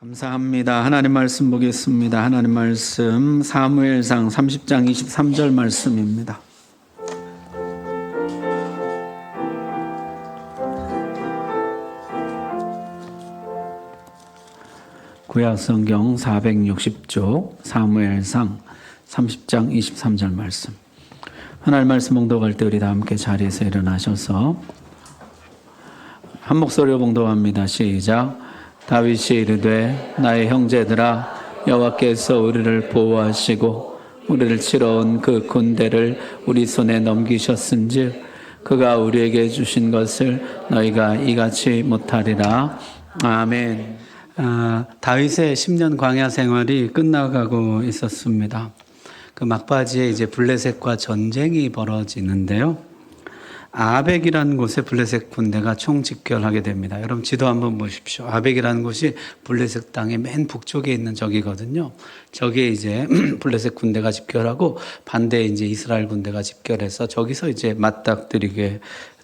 감사합니다. 하나님 말씀 보겠습니다. 하나님 말씀 사무엘상 30장 23절 말씀입니다. 구약성경 460쪽 사무엘상 30장 23절 말씀. 하나님 말씀 봉독할 때 우리 다 함께 자리에서 일어나셔서 한 목소리로 봉독합니다. 시작. 다윗이 이르되 나의 형제들아 여호와께서 우리를 보호하시고 우리를 치러 온 그 군대를 우리 손에 넘기셨은즉 그가 우리에게 주신 것을 너희가 이같이 못하리라. 아멘. 다윗의 10년 광야 생활이 끝나가고 있었습니다. 그 막바지에 이제 블레셋과 전쟁이 벌어지는데요. 아벡이라는 곳에 블레셋 군대가 총집결하게 됩니다. 여러분 지도 한번 보십시오. 아벡이라는 곳이 블레셋 땅의 맨 북쪽에 있는 적이거든요. 저기에 이제 블레셋 군대가 집결하고 반대에 이제 이스라엘 군대가 집결해서 저기서 이제 맞닥뜨리게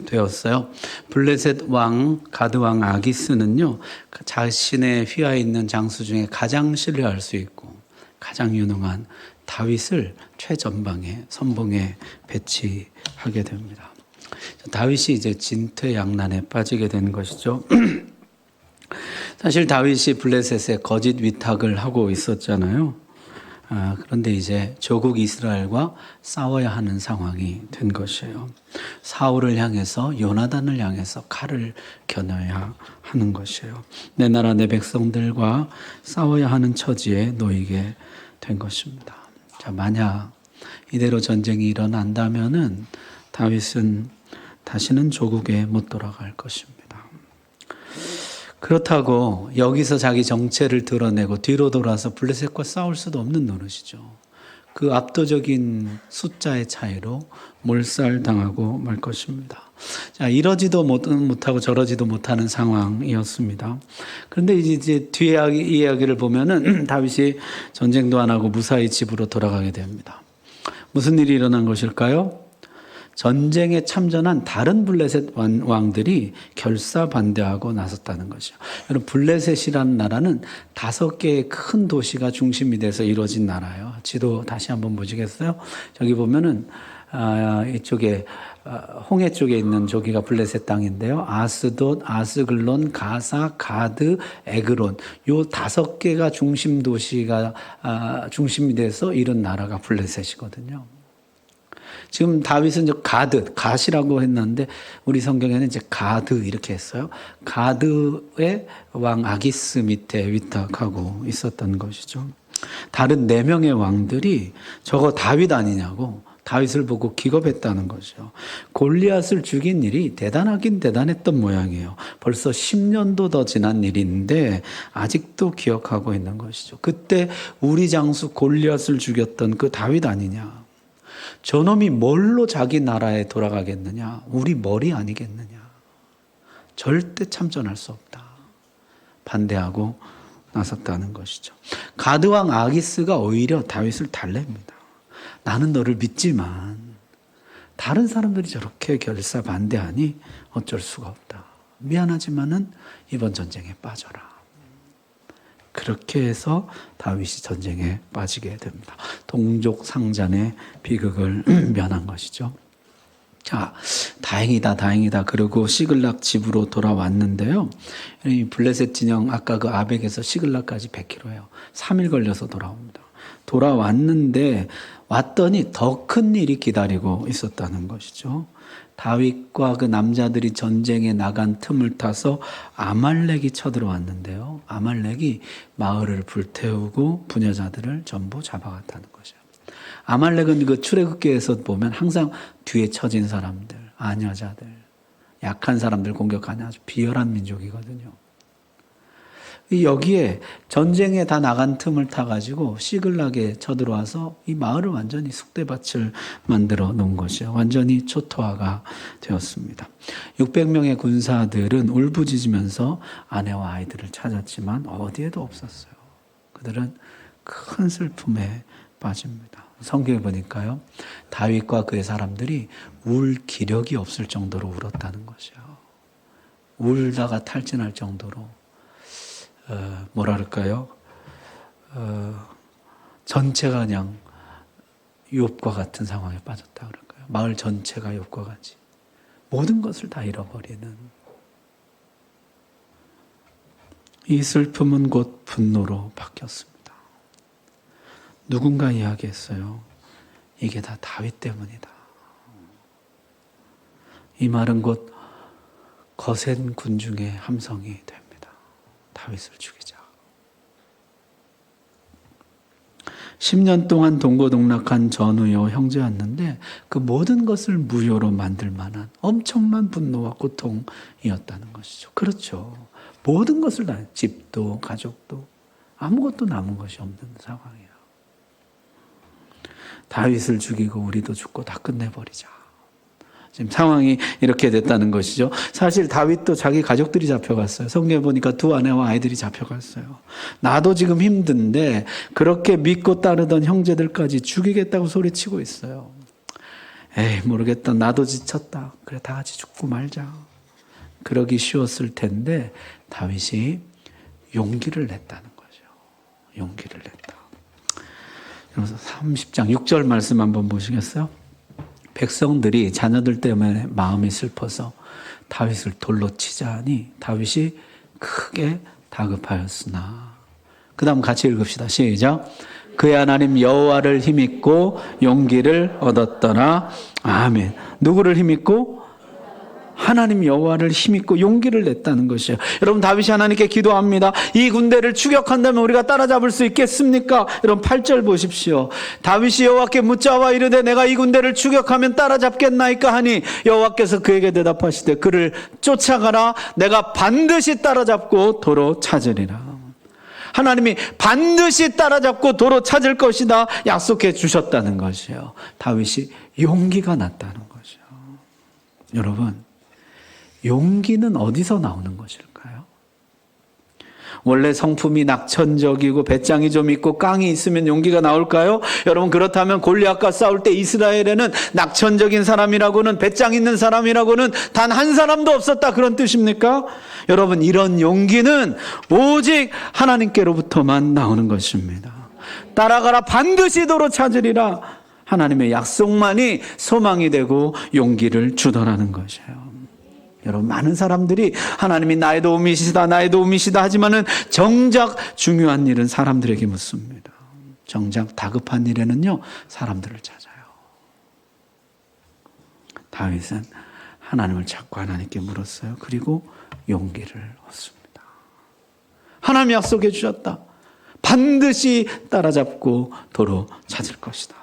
되었어요. 블레셋 왕 가드 왕 아기스는요, 자신의 휘하에 있는 장수 중에 가장 신뢰할 수 있고 가장 유능한 다윗을 최전방에 선봉에 배치하게 됩니다. 다윗이 이제 진퇴양난에 빠지게 된 것이죠. 사실 다윗이 블레셋에 거짓 위탁을 하고 있었잖아요. 그런데 이제 조국 이스라엘과 싸워야 하는 상황이 된 것이에요. 사울을 향해서 요나단을 향해서 칼을 겨눠야 하는 것이에요. 내 나라 내 백성들과 싸워야 하는 처지에 놓이게 된 것입니다. 자, 만약 이대로 전쟁이 일어난다면은 다윗은 다시는 조국에 못 돌아갈 것입니다. 그렇다고 여기서 자기 정체를 드러내고 뒤로 돌아서 블레셋과 싸울 수도 없는 노릇이죠. 그 압도적인 숫자의 차이로 몰살당하고 말 것입니다. 자, 이러지도 못하고 저러지도 못하는 상황이었습니다. 그런데 이제 뒤에 이야기를 보면은 다윗이 전쟁도 안 하고 무사히 집으로 돌아가게 됩니다. 무슨 일이 일어난 것일까요? 전쟁에 참전한 다른 블레셋 왕들이 결사 반대하고 나섰다는 것이죠. 여러분, 블레셋이라는 나라는 5개의 큰 도시가 중심이 돼서 이루어진 나라예요. 지도 다시 한번 보시겠어요? 저기 보면은 이쪽에 홍해 쪽에 있는 저기가 블레셋 땅인데요. 아스돗, 아스글론, 가사, 가드, 에그론, 요 5개가 중심 도시가 중심이 돼서 이룬 나라가 블레셋이거든요. 지금 다윗은 이제 갓이라고 했는데 우리 성경에는 이제 가드 이렇게 했어요. 가드의 왕 아기스 밑에 위탁하고 있었던 것이죠. 다른 4명의 왕들이 저거 다윗 아니냐고 다윗을 보고 기겁했다는 거죠. 골리앗을 죽인 일이 대단하긴 대단했던 모양이에요. 벌써 10년도 더 지난 일인데 아직도 기억하고 있는 것이죠. 그때 우리 장수 골리앗을 죽였던 그 다윗 아니냐. 저놈이 뭘로 자기 나라에 돌아가겠느냐? 우리 머리 아니겠느냐? 절대 참전할 수 없다. 반대하고 나섰다는 것이죠. 가드왕 아기스가 오히려 다윗을 달랩니다. 나는 너를 믿지만 다른 사람들이 저렇게 결사 반대하니 어쩔 수가 없다. 미안하지만은 이번 전쟁에 빠져라. 그렇게 해서 다윗이 전쟁에 빠지게 됩니다. 동족 상잔의 비극을 면한 것이죠. 자, 다행이다. 그리고 시글락 집으로 돌아왔는데요. 이 블레셋 진영 아까 그 아벡에서 시글락까지 100km예요. 3일 걸려서 돌아옵니다. 돌아왔는데 왔더니 더 큰 일이 기다리고 있었다는 것이죠. 다윗과 그 남자들이 전쟁에 나간 틈을 타서 아말렉이 쳐들어왔는데요. 아말렉이 마을을 불태우고 부녀자들을 전부 잡아갔다는 거죠. 아말렉은 그 출애굽기에서 보면 항상 뒤에 처진 사람들, 아녀자들, 약한 사람들 공격하는 아주 비열한 민족이거든요. 여기에 전쟁에 다 나간 틈을 타가지고 시글락에 쳐들어와서 이 마을을 완전히 쑥대밭을 만들어 놓은 것이요. 완전히 초토화가 되었습니다. 600명의 군사들은 울부짖으면서 아내와 아이들을 찾았지만 어디에도 없었어요. 그들은 큰 슬픔에 빠집니다. 성경에 보니까요. 다윗과 그의 사람들이 울 기력이 없을 정도로 울었다는 것이요. 울다가 탈진할 정도로 뭐랄까요? 전체가 그냥 욥과 같은 상황에 빠졌다 그럴까요? 마을 전체가 욥과 같이 모든 것을 다 잃어버리는 이 슬픔은 곧 분노로 바뀌었습니다. 누군가 이야기했어요. 이게 다 다윗 때문이다. 이 말은 곧 거센 군중의 함성이 됩니다. 다윗을 죽이자. 10년 동안 동고동락한 전우여 형제였는데 그 모든 것을 무효로 만들 만한 엄청난 분노와 고통이었다는 것이죠. 그렇죠. 모든 것을 다, 집도 가족도 아무것도 남은 것이 없는 상황이에요. 다윗을 죽이고 우리도 죽고 다 끝내버리자. 지금 상황이 이렇게 됐다는 것이죠. 사실 다윗도 자기 가족들이 잡혀갔어요. 성경에 보니까 두 아내와 아이들이 잡혀갔어요. 나도 지금 힘든데 그렇게 믿고 따르던 형제들까지 죽이겠다고 소리치고 있어요. 에이 모르겠다. 나도 지쳤다. 그래 다 같이 죽고 말자. 그러기 쉬웠을 텐데 다윗이 용기를 냈다는 거죠. 용기를 냈다. 그래서 30장 6절 말씀 한번 보시겠어요? 백성들이 자녀들 때문에 마음이 슬퍼서 다윗을 돌로 치자 하니 다윗이 크게 다급하였으나. 그 다음 같이 읽읍시다. 시작. 그의 하나님 여호와를 힘입고 용기를 얻었더라. 아멘. 누구를 힘입고? 하나님 여호와를 힘입고 용기를 냈다는 것이에요. 여러분 다윗이 하나님께 기도합니다. 이 군대를 추격한다면 우리가 따라잡을 수 있겠습니까? 여러분 8절 보십시오. 다윗이 여호와께 묻자와 이르되 내가 이 군대를 추격하면 따라잡겠나이까 하니 여호와께서 그에게 대답하시되 그를 쫓아가라. 내가 반드시 따라잡고 도로 찾으리라. 하나님이 반드시 따라잡고 도로 찾을 것이다 약속해 주셨다는 것이에요. 다윗이 용기가 났다는 거죠. 여러분 용기는 어디서 나오는 것일까요? 원래 성품이 낙천적이고 배짱이 좀 있고 깡이 있으면 용기가 나올까요? 여러분 그렇다면 골리앗과 싸울 때 이스라엘에는 낙천적인 사람이라고는 배짱 있는 사람이라고는 단 한 사람도 없었다 그런 뜻입니까? 여러분 이런 용기는 오직 하나님께로부터만 나오는 것입니다. 따라가라 반드시 도로 찾으리라. 하나님의 약속만이 소망이 되고 용기를 주더라는 것이에요. 여러분 많은 사람들이 하나님이 나의 도움이시다 나의 도움이시다 하지만은 정작 중요한 일은 사람들에게 묻습니다. 정작 다급한 일에는요 사람들을 찾아요. 다윗은 하나님을 찾고 하나님께 물었어요. 그리고 용기를 얻습니다. 하나님 약속해 주셨다. 반드시 따라잡고 도로 찾을 것이다.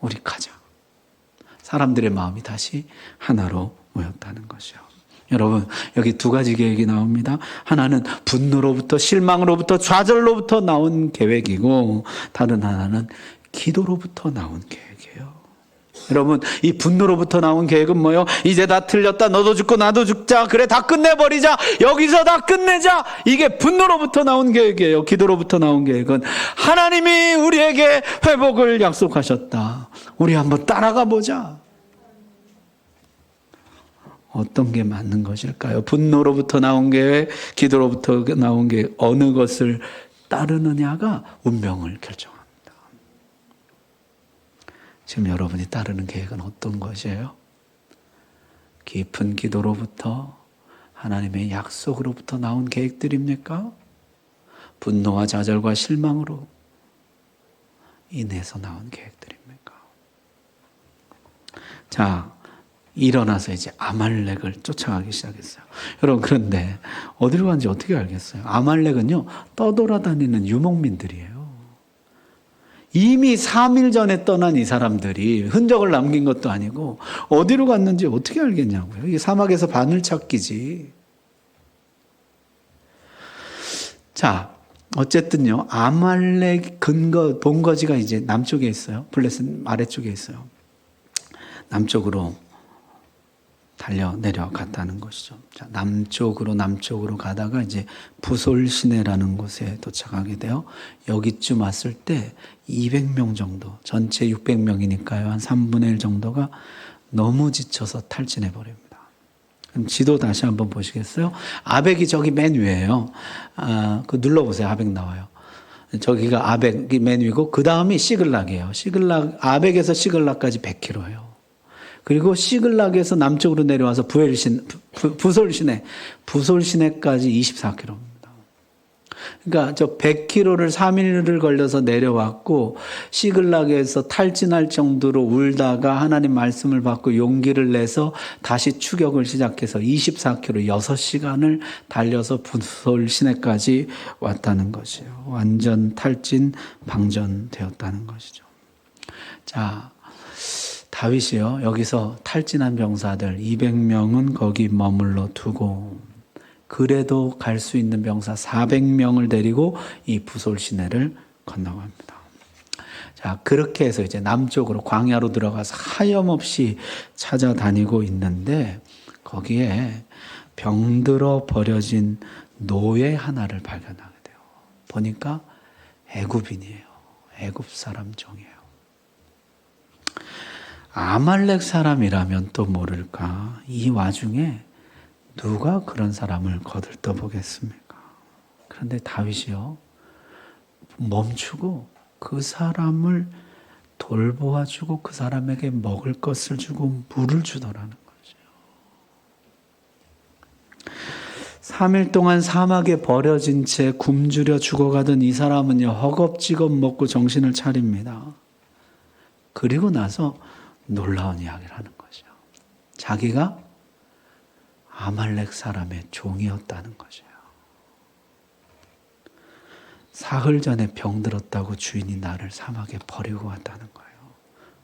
우리 가자. 사람들의 마음이 다시 하나로 모였다는 것이요. 여러분 여기 두 가지 계획이 나옵니다. 하나는 분노로부터 실망으로부터 좌절로부터 나온 계획이고 다른 하나는 기도로부터 나온 계획이에요. 여러분 이 분노로부터 나온 계획은 뭐예요? 이제 다 틀렸다. 너도 죽고 나도 죽자. 그래 다 끝내버리자. 여기서 다 끝내자. 이게 분노로부터 나온 계획이에요. 기도로부터 나온 계획은 하나님이 우리에게 회복을 약속하셨다. 우리 한번 따라가 보자. 어떤 게 맞는 것일까요? 분노로부터 나온 계획, 기도로부터 나온 계획, 어느 것을 따르느냐가 운명을 결정합니다. 지금 여러분이 따르는 계획은 어떤 것이에요? 깊은 기도로부터 하나님의 약속으로부터 나온 계획들입니까? 분노와 좌절과 실망으로 인해서 나온 계획들입니까? 자, 일어나서 이제 아말렉을 쫓아가기 시작했어요. 여러분 그런데 어디로 간지 어떻게 알겠어요? 아말렉은요 떠돌아다니는 유목민들이에요. 이미 3일 전에 떠난 이 사람들이 흔적을 남긴 것도 아니고 어디로 갔는지 어떻게 알겠냐고요. 이게 사막에서 바늘 찾기지. 자 어쨌든요 아말렉 본거지가 이제 남쪽에 있어요. 블레셋 아래쪽에 있어요. 남쪽으로 달려 내려갔다는 것이죠. 자, 남쪽으로 가다가 이제 부솔 시내라는 곳에 도착하게 돼요. 여기쯤 왔을 때 200명 정도, 전체 600명이니까요. 한 3분의 1 정도가 너무 지쳐서 탈진해 버립니다. 그럼 지도 다시 한번 보시겠어요? 아벡이 저기 맨 위에요. 그 눌러보세요. 아벡 나와요. 저기가 아벡이 맨 위고 그 다음이 시글락이에요. 아벡에서 시글락까지 100km예요. 그리고 시글락에서 남쪽으로 내려와서 부솔시내까지 24km입니다. 그러니까 저 100km를 3일을 걸려서 내려왔고 시글락에서 탈진할 정도로 울다가 하나님 말씀을 받고 용기를 내서 다시 추격을 시작해서 24km 6시간을 달려서 부솔시내까지 왔다는 것이에요. 완전 탈진 방전되었다는 것이죠. 자, 다윗이요. 여기서 탈진한 병사들 200명은 거기 머물러 두고 그래도 갈 수 있는 병사 400명을 데리고 이 부솔 시내를 건너갑니다. 자, 그렇게 해서 이제 남쪽으로 광야로 들어가서 하염없이 찾아다니고 있는데 거기에 병들어 버려진 노예 하나를 발견하게 돼요. 보니까 애굽인이에요. 애굽 사람 종이에요. 아말렉 사람이라면 또 모를까. 이 와중에 누가 그런 사람을 거들떠보겠습니까? 그런데 다윗이요, 멈추고 그 사람을 돌보아주고 그 사람에게 먹을 것을 주고 물을 주더라는 거죠. 3일 동안 사막에 버려진 채 굶주려 죽어가던 이 사람은요, 허겁지겁 먹고 정신을 차립니다. 그리고 나서 놀라운 이야기를 하는 거죠. 자기가 아말렉 사람의 종이었다는 것이에요. 사흘 전에 병들었다고 주인이 나를 사막에 버리고 왔다는 거예요.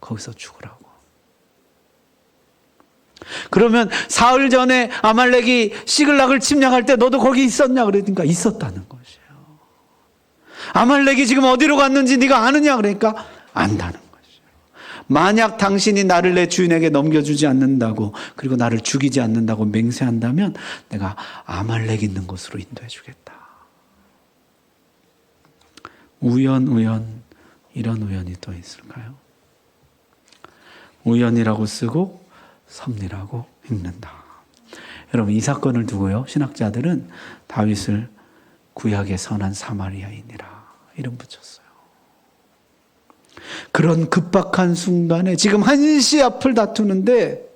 거기서 죽으라고. 그러면 사흘 전에 아말렉이 시글락을 침략할 때 너도 거기 있었냐? 그러니까 있었다는 것이에요. 아말렉이 지금 어디로 갔는지 네가 아느냐? 그러니까 안다는 거예요. 만약 당신이 나를 내 주인에게 넘겨주지 않는다고, 그리고 나를 죽이지 않는다고 맹세한다면 내가 아말렉 있는 곳으로 인도해 주겠다. 이런 우연이 또 있을까요? 우연이라고 쓰고 섭리라고 읽는다. 여러분, 이 사건을 두고요, 신학자들은 다윗을 구약의 선한 사마리아인이라 이름 붙였어요. 그런 급박한 순간에 지금 한시 앞을 다투는데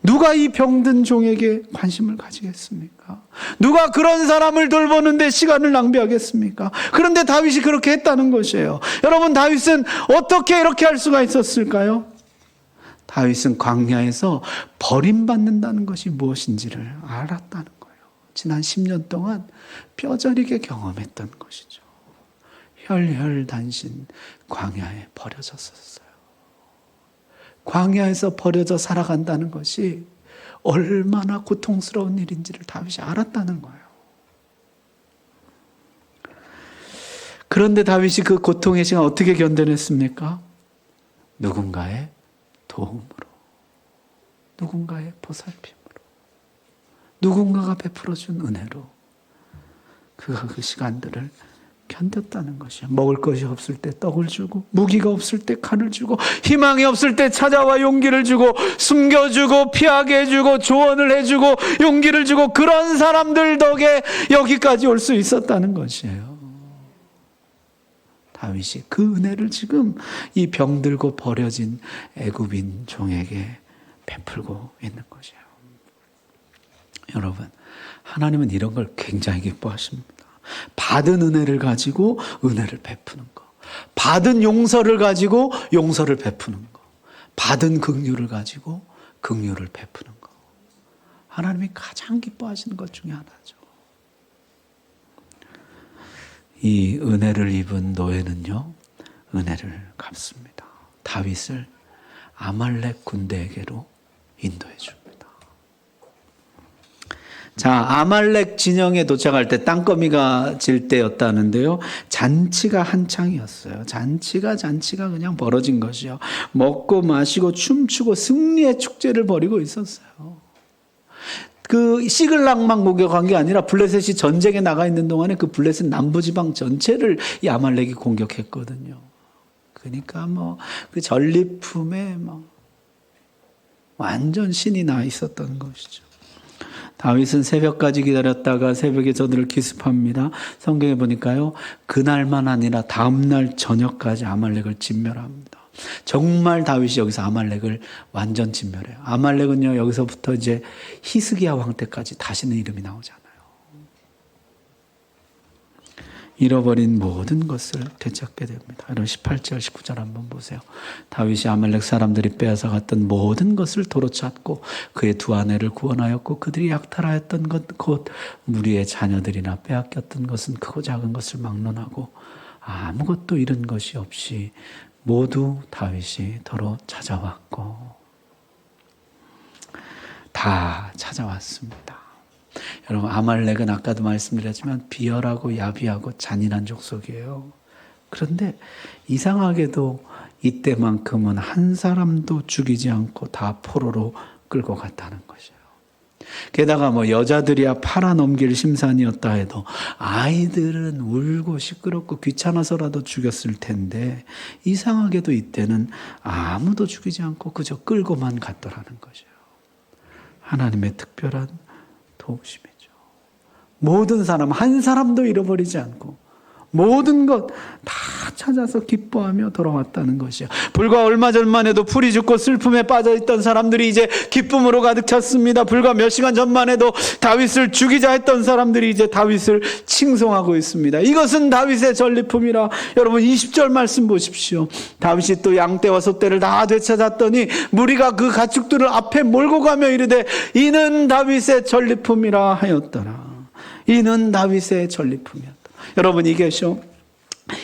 누가 이 병든 종에게 관심을 가지겠습니까? 누가 그런 사람을 돌보는데 시간을 낭비하겠습니까? 그런데 다윗이 그렇게 했다는 것이에요. 여러분, 다윗은 어떻게 이렇게 할 수가 있었을까요? 다윗은 광야에서 버림받는다는 것이 무엇인지를 알았다는 거예요. 지난 10년 동안 뼈저리게 경험했던 것이죠. 혈혈단신 광야에 버려졌었어요. 광야에서 버려져 살아간다는 것이 얼마나 고통스러운 일인지를 다윗이 알았다는 거예요. 그런데 다윗이 그 고통의 시간 어떻게 견뎌냈습니까? 누군가의 도움으로, 누군가의 보살핌으로, 누군가가 베풀어준 은혜로 그가 그 시간들을 견뎠다는 것이요. 먹을 것이 없을 때 떡을 주고, 무기가 없을 때 칼을 주고, 희망이 없을 때 찾아와 용기를 주고, 숨겨주고, 피하게 해주고, 조언을 해주고, 용기를 주고, 그런 사람들 덕에 여기까지 올 수 있었다는 것이에요. 다윗이 그 은혜를 지금 이 병들고 버려진 애굽인 종에게 베풀고 있는 것이에요. 여러분, 하나님은 이런 걸 굉장히 기뻐하십니다. 받은 은혜를 가지고 은혜를 베푸는 거, 받은 용서를 가지고 용서를 베푸는 거, 받은 긍휼을 가지고 긍휼을 베푸는 거, 하나님이 가장 기뻐하시는 것 중에 하나죠. 이 은혜를 입은 노예는요, 은혜를 갚습니다. 다윗을 아말렉 군대에게로 인도해 줍니다. 자, 아말렉 진영에 도착할 때 땅거미가 질 때였다는데요, 잔치가 한창이었어요. 잔치가 그냥 벌어진 것이요. 먹고 마시고 춤추고 승리의 축제를 벌이고 있었어요. 그 시글락만 공격한 게 아니라 블레셋이 전쟁에 나가 있는 동안에 그 블레셋 남부지방 전체를 이 아말렉이 공격했거든요. 그러니까 그 전리품에 완전 신이 나 있었던 것이죠. 다윗은 새벽까지 기다렸다가 새벽에 저들을 기습합니다. 성경에 보니까요, 그날만 아니라 다음날 저녁까지 아말렉을 진멸합니다. 정말 다윗이 여기서 아말렉을 완전 진멸해요. 아말렉은요, 여기서부터 이제 히스기야 왕 때까지 다시는 이름이 나오지 않아요. 잃어버린 모든 것을 되찾게 됩니다. 여러분 18절 19절 한번 보세요. 다윗이 아말렉 사람들이 빼앗아갔던 모든 것을 도로 찾고 그의 두 아내를 구원하였고 그들이 약탈하였던 것 곧 무리의 자녀들이나 빼앗겼던 것은 크고 작은 것을 막론하고 아무것도 잃은 것이 없이 모두 다윗이 도로 찾아왔고 다 찾아왔습니다. 여러분 아말렉은 아까도 말씀드렸지만 비열하고 야비하고 잔인한 족속이에요. 그런데 이상하게도 이때만큼은 한 사람도 죽이지 않고 다 포로로 끌고 갔다는 것이에요. 게다가 여자들이야 팔아넘길 심산이었다 해도 아이들은 울고 시끄럽고 귀찮아서라도 죽였을 텐데 이상하게도 이때는 아무도 죽이지 않고 그저 끌고만 갔더라는 것이에요. 하나님의 특별한 도우심이죠. 모든 사람 한 사람도 잃어버리지 않고 모든 것 다 찾아서 기뻐하며 돌아왔다는 것이요. 불과 얼마 전만 해도 풀이 죽고 슬픔에 빠져있던 사람들이 이제 기쁨으로 가득 찼습니다. 불과 몇 시간 전만 해도 다윗을 죽이자 했던 사람들이 이제 다윗을 칭송하고 있습니다. 이것은 다윗의 전리품이라. 여러분 20절 말씀 보십시오. 다윗이 또 양떼와 소떼를 다 되찾았더니 무리가 그 가축들을 앞에 몰고 가며 이르되 이는 다윗의 전리품이라 하였더라. 이는 다윗의 전리품이었다. 여러분 이게요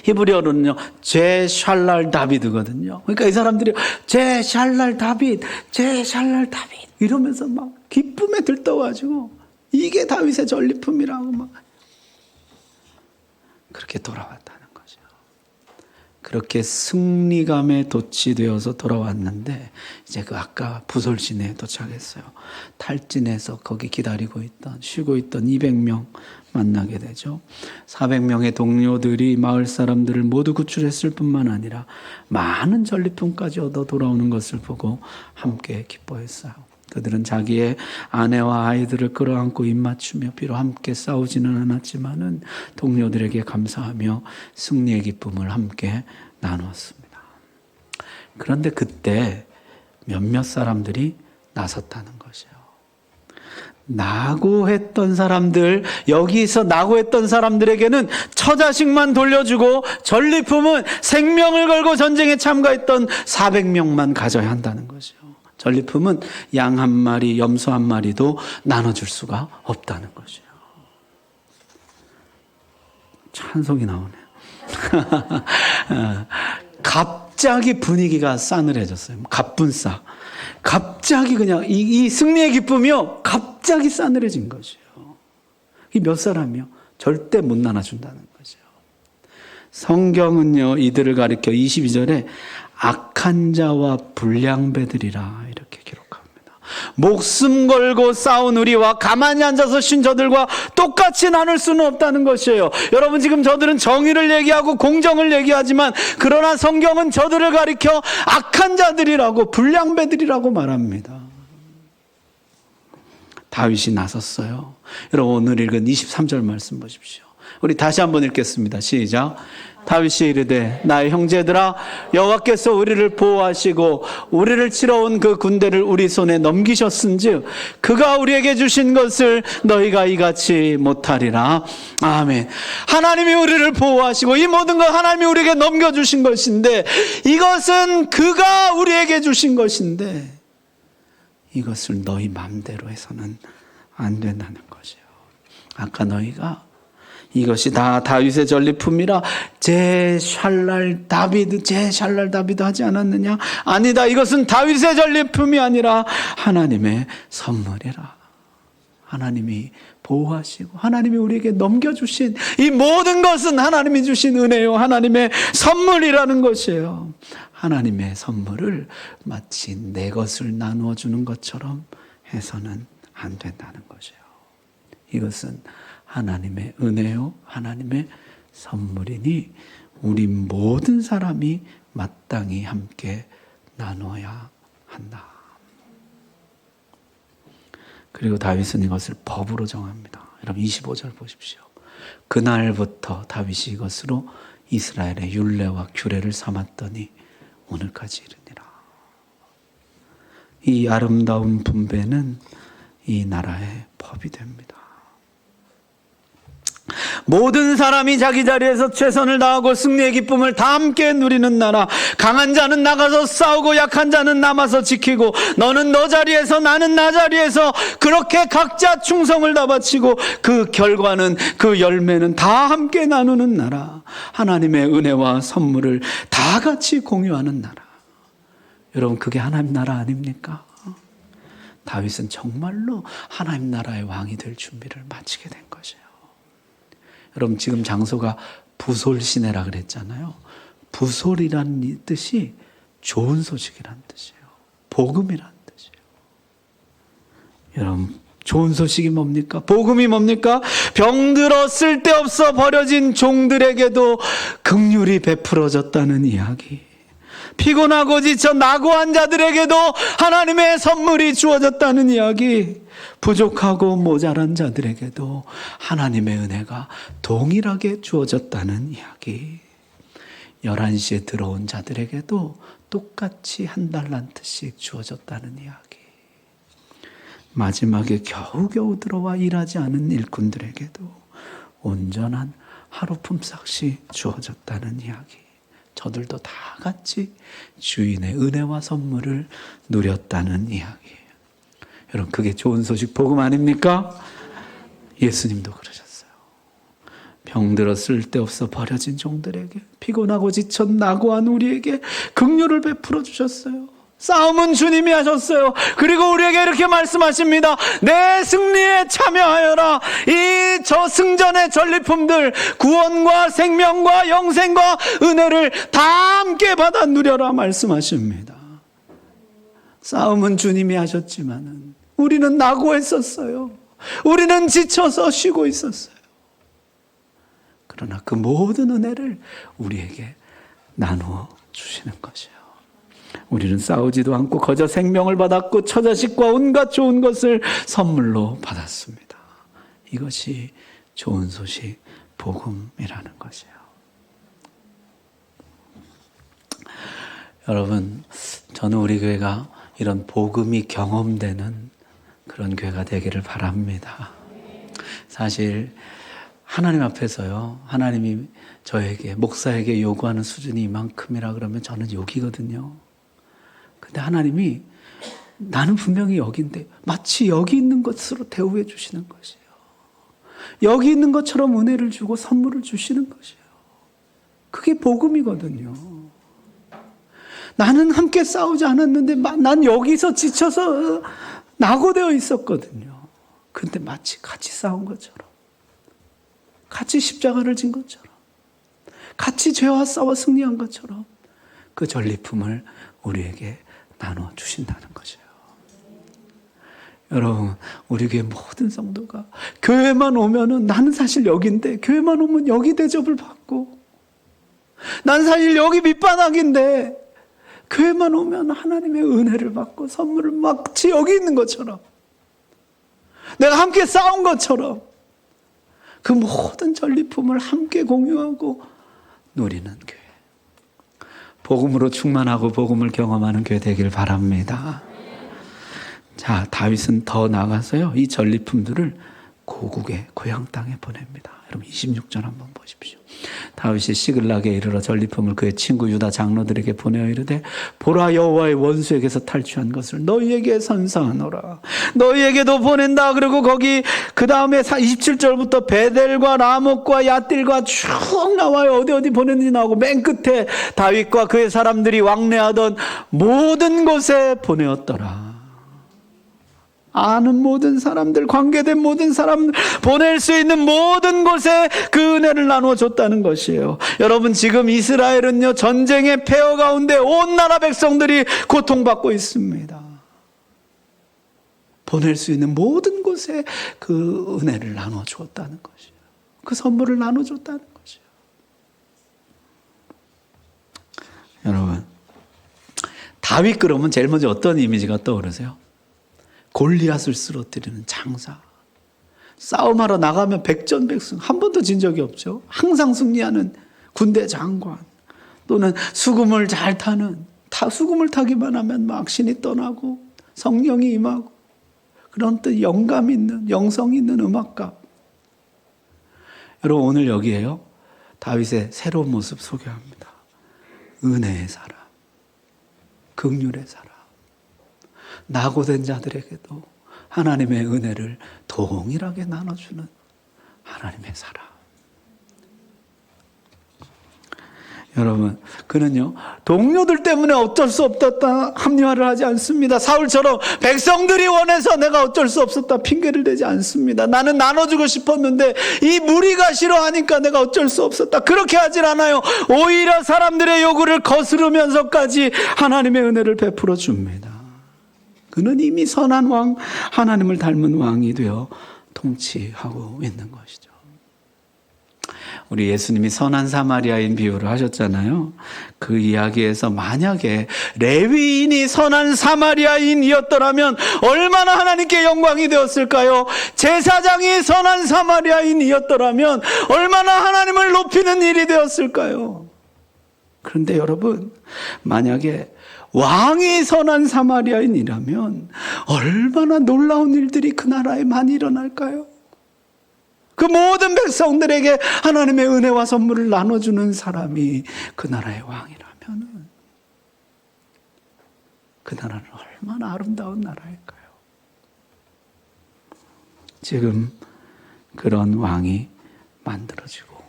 히브리어로는요 제샬랄 다비드거든요. 그러니까 이 사람들이 제샬랄 다빗 제샬랄 다빗 이러면서 막 기쁨에 들떠가지고 이게 다윗의 전리품이라고 막 그렇게 돌아왔다는 거죠. 그렇게 승리감에 도취되어서 돌아왔는데 이제 그 아까 부솔신에 도착했어요. 탈진해서 거기 기다리고 있던 쉬고 있던 200명 만나게 되죠. 400명의 동료들이 마을 사람들을 모두 구출했을 뿐만 아니라 많은 전리품까지 얻어 돌아오는 것을 보고 함께 기뻐했어요. 그들은 자기의 아내와 아이들을 끌어안고 입맞추며 비록 함께 싸우지는 않았지만은 동료들에게 감사하며 승리의 기쁨을 함께 나누었습니다. 그런데 그때 몇몇 사람들이 나섰다는 것이에요. 낙오했던 사람들, 여기서 낙오했던 사람들에게는 처자식만 돌려주고 전리품은 생명을 걸고 전쟁에 참가했던 400명만 가져야 한다는 것이죠. 전리품은 양 한 마리, 염소 한 마리도 나눠줄 수가 없다는 것이에요. 찬송이 나오네요. 갑자기 분위기가 싸늘해졌어요. 갑분싸. 갑자기 그냥 이 승리의 기쁨이요 갑자기 싸늘해진 것이에요. 이 몇 사람이요 절대 못 나눠준다는 것이에요. 성경은요 이들을 가리켜 22절에 악한 자와 불량배들이라 이렇게 기록합니다. 목숨 걸고 싸운 우리와 가만히 앉아서 쉰 저들과 똑같이 나눌 수는 없다는 것이에요. 여러분 지금 저들은 정의를 얘기하고 공정을 얘기하지만 그러나 성경은 저들을 가리켜 악한 자들이라고 불량배들이라고 말합니다. 다윗이 나섰어요. 여러분 오늘 읽은 23절 말씀 보십시오. 우리 다시 한번 읽겠습니다. 시작. 다윗이 이르되 나의 형제들아 여호와께서 우리를 보호하시고 우리를 치러 온 그 군대를 우리 손에 넘기셨은즉 그가 우리에게 주신 것을 너희가 이같이 못하리라. 아멘. 하나님이 우리를 보호하시고 이 모든 것 하나님이 우리에게 넘겨주신 것인데 이것은 그가 우리에게 주신 것인데 이것을 너희 마음대로 해서는 안 된다는 것이에요. 아까 너희가 이것이 다 다윗의 전리품이라 제샬랄 다비드 하지 않았느냐? 아니다. 이것은 다윗의 전리품이 아니라 하나님의 선물이라. 하나님이 보호하시고 하나님이 우리에게 넘겨주신 이 모든 것은 하나님이 주신 은혜요 하나님의 선물이라는 것이에요. 하나님의 선물을 마치 내 것을 나누어 주는 것처럼 해서는 안 된다는 것이에요. 이것은 하나님의 은혜요 하나님의 선물이니 우리 모든 사람이 마땅히 함께 나눠야 한다. 그리고 다윗은 이것을 법으로 정합니다. 여러분 25절 보십시오. 그날부터 다윗이 이것으로 이스라엘의 율례와 규례를 삼았더니 오늘까지 이르니라. 이 아름다운 분배는 이 나라의 법이 됩니다. 모든 사람이 자기 자리에서 최선을 다하고 승리의 기쁨을 다 함께 누리는 나라. 강한 자는 나가서 싸우고 약한 자는 남아서 지키고, 너는 너 자리에서 나는 나 자리에서 그렇게 각자 충성을 다 바치고 그 결과는, 그 열매는 다 함께 나누는 나라. 하나님의 은혜와 선물을 다 같이 공유하는 나라. 여러분, 그게 하나님 나라 아닙니까? 다윗은 정말로 하나님 나라의 왕이 될 준비를 마치게 된 것이에요. 여러분, 지금 장소가 부솔 시내라 그랬잖아요. 부솔이라는 뜻이 좋은 소식이라는 뜻이에요. 복음이라는 뜻이에요. 여러분, 좋은 소식이 뭡니까? 복음이 뭡니까? 병들어 쓸데없어 버려진 종들에게도 긍휼이 베풀어졌다는 이야기. 피곤하고 지쳐 낙오한 자들에게도 하나님의 선물이 주어졌다는 이야기. 부족하고 모자란 자들에게도 하나님의 은혜가 동일하게 주어졌다는 이야기. 11시에 들어온 자들에게도 똑같이 한 달란트씩 주어졌다는 이야기. 마지막에 겨우겨우 들어와 일하지 않은 일꾼들에게도 온전한 하루 품삯이 주어졌다는 이야기. 저들도 다 같이 주인의 은혜와 선물을 누렸다는 이야기. 여러분, 그게 좋은 소식 복음 아닙니까? 예수님도 그러셨어요. 병들어 쓸데없어 버려진 종들에게, 피곤하고 지쳐 낙오한 우리에게 긍휼을 베풀어 주셨어요. 싸움은 주님이 하셨어요. 그리고 우리에게 이렇게 말씀하십니다. 내 승리에 참여하여라. 이 저승전의 전리품들, 구원과 생명과 영생과 은혜를 다 함께 받아 누려라 말씀하십니다. 싸움은 주님이 하셨지만은 우리는 낙오했었어요. 우리는 지쳐서 쉬고 있었어요. 그러나 그 모든 은혜를 우리에게 나누어 주시는 것이에요. 우리는 싸우지도 않고 거저 생명을 받았고 처자식과 온갖 좋은 것을 선물로 받았습니다. 이것이 좋은 소식 복음이라는 것이에요. 여러분, 저는 우리 교회가 이런 복음이 경험되는 그런 교회가 되기를 바랍니다. 사실 하나님 앞에서요, 하나님이 저에게, 목사에게 요구하는 수준이 이만큼이라 그러면 저는 여기거든요. 근데 하나님이 나는 분명히 여기인데 마치 여기 있는 것으로 대우해 주시는 것이에요. 여기 있는 것처럼 은혜를 주고 선물을 주시는 것이에요. 그게 복음이거든요. 나는 함께 싸우지 않았는데 난 여기서 지쳐서 낙오되어 있었거든요. 근데 마치 같이 싸운 것처럼, 같이 십자가를 진 것처럼, 같이 죄와 싸워 승리한 것처럼 그 전리품을 우리에게 나눠 주신다는 것이에요. 여러분, 우리 교회 모든 성도가 교회만 오면은, 나는 사실 여기인데 교회만 오면 여기 대접을 받고, 난 사실 여기 밑바닥인데 교회만 오면 하나님의 은혜를 받고 선물을 마치 여기 있는 것처럼, 내가 함께 싸운 것처럼 그 모든 전리품을 함께 공유하고 누리는 교회, 복음으로 충만하고 복음을 경험하는 교회 되길 바랍니다. 자, 다윗은 더 나아가서요, 이 전리품들을 고국의 고향 땅에 보냅니다. 여러분 26절 한번 보십시오. 다윗이 시글락에 이르러 전리품을 그의 친구 유다 장로들에게 보내어 이르되, 보라, 여호와의 원수에게서 탈취한 것을 너희에게 선사하노라. 너희에게도 보낸다. 그리고 거기 그 다음에 27절부터 베델과 라못과 야딜과 쭉 나와요. 어디 보냈는지 나오고, 맨 끝에 다윗과 그의 사람들이 왕래하던 모든 곳에 보내었더라. 아는 모든 사람들, 관계된 모든 사람들, 보낼 수 있는 모든 곳에 그 은혜를 나누어 줬다는 것이에요. 여러분, 지금 이스라엘은요, 전쟁의 폐허 가운데 온 나라 백성들이 고통받고 있습니다. 보낼 수 있는 모든 곳에 그 은혜를 나누어 주었다는 것이에요. 그 선물을 나누어 줬다는 것이에요. 여러분, 다윗 그러면 제일 먼저 어떤 이미지가 떠오르세요? 골리앗을 쓰러뜨리는 장사. 싸움하러 나가면 백전백승, 한 번도 진 적이 없죠. 항상 승리하는 군대 장관, 또는 수금을 잘 타는, 수금을 타기만 하면 막 신이 떠나고 성령이 임하고, 그런 또 영감 있는, 영성 있는 음악가. 여러분, 오늘 여기에요, 다윗의 새로운 모습 소개합니다. 은혜의 사람, 긍휼의 사람, 낙오된 자들에게도 하나님의 은혜를 동일하게 나눠주는 하나님의 사람. 여러분, 그는요, 동료들 때문에 어쩔 수 없었다 합리화를 하지 않습니다. 사울처럼 백성들이 원해서 내가 어쩔 수 없었다 핑계를 대지 않습니다. 나는 나눠주고 싶었는데 이 무리가 싫어하니까 내가 어쩔 수 없었다, 그렇게 하질 않아요. 오히려 사람들의 요구를 거스르면서까지 하나님의 은혜를 베풀어 줍니다. 그는 이미 선한 왕, 하나님을 닮은 왕이 되어 통치하고 있는 것이죠. 우리 예수님이 선한 사마리아인 비유를 하셨잖아요. 그 이야기에서 만약에 레위인이 선한 사마리아인이었더라면 얼마나 하나님께 영광이 되었을까요? 제사장이 선한 사마리아인이었더라면 얼마나 하나님을 높이는 일이 되었을까요? 그런데 여러분, 만약에 왕이 선한 사마리아인이라면 얼마나 놀라운 일들이 그 나라에 많이 일어날까요? 그 모든 백성들에게 하나님의 은혜와 선물을 나눠주는 사람이 그 나라의 왕이라면 그 나라는 얼마나 아름다운 나라일까요? 지금 그런 왕이 만들어지고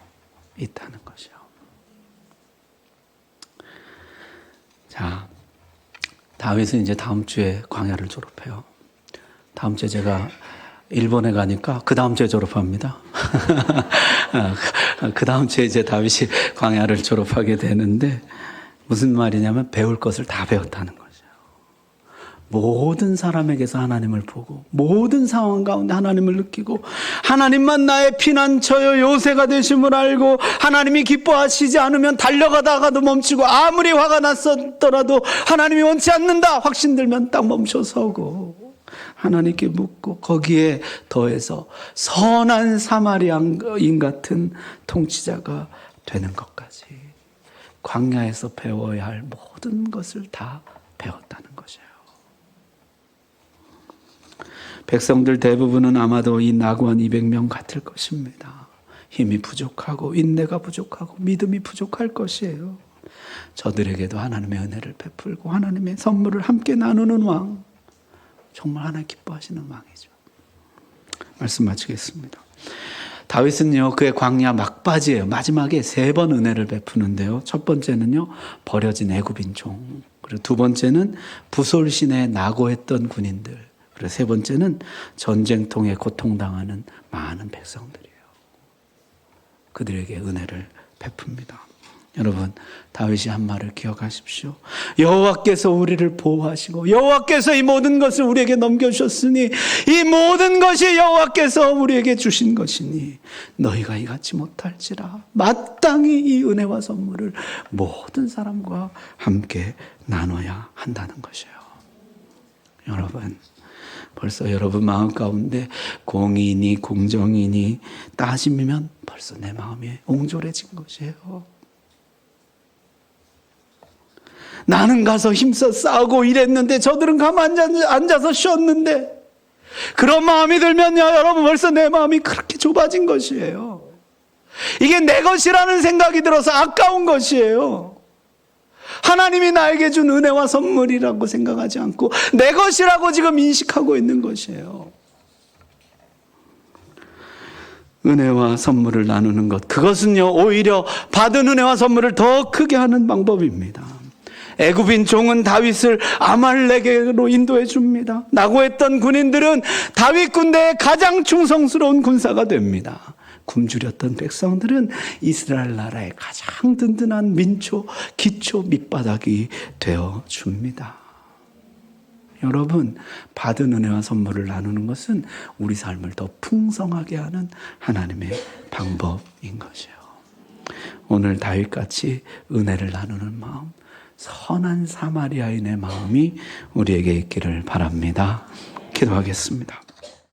있다는 것이요. 자, 다윗은 이제 다음 주에 광야를 졸업해요. 다음 주에 제가 일본에 가니까 그 다음 주에 졸업합니다. 그 다음 주에 이제 다윗이 광야를 졸업하게 되는데, 무슨 말이냐면 배울 것을 다 배웠다는 거죠. 모든 사람에게서 하나님을 보고 모든 상황 가운데 하나님을 느끼고 하나님만 나의 피난처요 요새가 되심을 알고 하나님이 기뻐하시지 않으면 달려가다가도 멈추고 아무리 화가 났었더라도 하나님이 원치 않는다 확신들면 딱 멈춰서고 하나님께 묻고 거기에 더해서 선한 사마리아인 같은 통치자가 되는 것까지 광야에서 배워야 할 모든 것을 다 배웠다는 것이에요. 백성들 대부분은 아마도 이 낙원 200명 같을 것입니다. 힘이 부족하고 인내가 부족하고 믿음이 부족할 것이에요. 저들에게도 하나님의 은혜를 베풀고 하나님의 선물을 함께 나누는 왕, 정말 하나님 기뻐하시는 왕이죠. 말씀 마치겠습니다. 다윗은요, 그의 광야 막바지예요. 마지막에 3번 은혜를 베푸는데요. 첫 번째는요, 버려진 애굽인 종, 그리고 두 번째는 부솔신에 낙오했던 군인들, 그리고 세 번째는 전쟁통에 고통당하는 많은 백성들이에요. 그들에게 은혜를 베풉니다. 여러분, 다윗이 한 말을 기억하십시오. 여호와께서 우리를 보호하시고 여호와께서 이 모든 것을 우리에게 넘겨주셨으니 이 모든 것이 여호와께서 우리에게 주신 것이니 너희가 이같이 못할지라. 마땅히 이 은혜와 선물을 모든 사람과 함께 나눠야 한다는 것이에요. 여러분, 벌써 여러분 마음 가운데 공의니 공정이니 따짐이면 벌써 내 마음이 옹졸해진 것이에요. 나는 가서 힘써 싸우고 일했는데 저들은 가만히 앉아서 쉬었는데, 그런 마음이 들면요, 여러분 벌써 내 마음이 그렇게 좁아진 것이에요. 이게 내 것이라는 생각이 들어서 아까운 것이에요. 하나님이 나에게 준 은혜와 선물이라고 생각하지 않고 내 것이라고 지금 인식하고 있는 것이에요. 은혜와 선물을 나누는 것, 그것은요 오히려 받은 은혜와 선물을 더 크게 하는 방법입니다. 애굽인 종은 다윗을 아말렉으로 인도해 줍니다. 낙오했던 군인들은 다윗 군대의 가장 충성스러운 군사가 됩니다. 굶주렸던 백성들은 이스라엘 나라의 가장 든든한 민초, 기초, 밑바닥이 되어 줍니다. 여러분, 받은 은혜와 선물을 나누는 것은 우리 삶을 더 풍성하게 하는 하나님의 방법인 것이에요. 오늘 다윗같이 은혜를 나누는 마음, 선한 사마리아인의 마음이 우리에게 있기를 바랍니다. 기도하겠습니다.